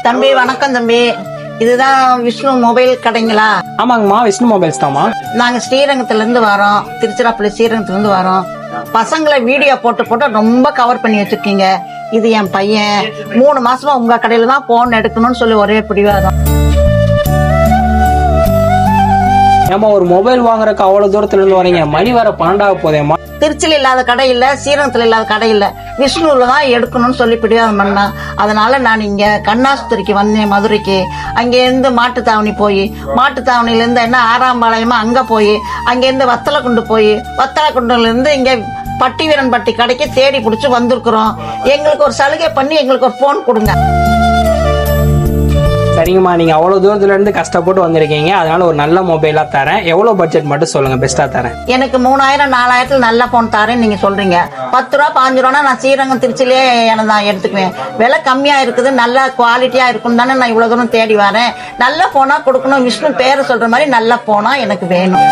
தம்பி வணக்கம் தம்பி. இதுதான் விஷ்ணு மொபைல் கடைங்களா? ஆமாங்கம்மா, விஷ்ணு மொபைல்ஸ் தாம்மா. நாங்க ஸ்ரீரங்கத்துல இருந்து வரோம், திருச்சிராப்பள்ளி ஸ்ரீரங்கத்துல இருந்து வரோம். பசங்களை வீடியோ போட்டு ரொம்ப கவர் பண்ணி வச்சிருக்கீங்க. இது என் பையன் 3 மாசமா உங்க கடையில தான் போன் எடுக்கணும்னு சொல்லி ஒரே பிடிவாதம். ஏமா ஒரு மொபைல் வாங்குறதுக்கு அவ்வளவு தூரத்துல இருந்து வரீங்க? மணி வர 12 போதேம்மா. திருச்சியில இல்லாத கடை இல்ல, ஸ்ரீரங்கத்துல இல்லாத கடை இல்ல, விஷ்ணுல தான் எடுக்கணும்னு சொல்லி பிடிவாதம் பண்ணா. அதனால நான் இங்க கண்ணாஸ்பத்திரிக்கு வந்தேன், மதுரைக்கு. அங்க இருந்து மாட்டுத்தாவணி போய், மாட்டுத்தாவணில இருந்து என்ன ஆறாம்பாளையமா அங்க போய், அங்க இருந்து வத்தலக்குண்டு போய், வத்தலக்குண்டுல இருந்து இங்க பட்டி கடைக்கு தேடி பிடிச்சு வந்திருக்கிறோம். எங்களுக்கு ஒரு சலுகை பண்ணி எங்களுக்கு ஒரு போன் கொடுங்க. சரிங்கம்மா, நீங்க அவ்வளவு தூரத்துல இருந்து கஷ்டப்பட்டு வந்திருக்கீங்க, அதனால ஒரு நல்ல மொபைலா தரேன். எவ்வளவு பட்ஜெட் மட்டும் சொல்லுங்க, பெஸ்டா தரேன். எனக்கு 3000 4000 நல்ல போன் தரேன்னு நீங்க சொல்றீங்க. 10 ரூபா 15 ரூபா நான் ஸ்ரீரங்கம் திருச்சிலே நான் எடுத்துக்குவேன். விலை கம்மியா இருக்குது, நல்ல குவாலிட்டியா இருக்கும் தானே நான் இவ்வளவு தூரம் தேடி வரேன். நல்ல போனா கொடுக்கணும். விஷ்ணு பேரை சொல்ற மாதிரி நல்ல போனா எனக்கு வேணும்.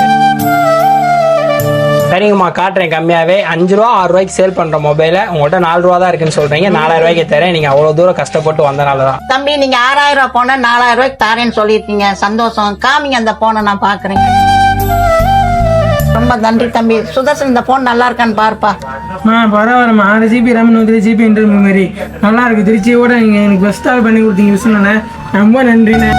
சரிங்கம்மா, காட்டுறேன். கம்மியாவே 5 ரூபா 6 ரூபாய்க்கு சேல் பண்ற மொபைல உங்கள்கிட்ட 4 ரூபா தான் இருக்குன்னு சொல்றீங்க. 4000 ரூபாய்க்கு தரேன். நீங்க அவ்வளவு தூரம் கஷ்டப்பட்டு வந்தனாலதான். தம்பி, நீங்க 6000 ரூபாய் போனா 4000 ரூபாய்க்கு தரேன்னு சொல்லிருக்கீங்க. சந்தோஷம். காமிங்க அந்த போனை, நான் பாக்குறேன். ரொம்ப நன்றி தம்பி. சுதர்சன், இந்த போன் நல்லா இருக்கான்னு பாருப்பா. பரவாயில்லம்மா. 6 GB RAM 1 GB internal memory நல்லா இருக்கு. திருச்சியோட நீங்க எனக்கு பெஸ்ட்டாக பண்ணி கொடுத்தீங்க. விஷ்ணுண்ணே ரொம்ப நன்றிண்ணே.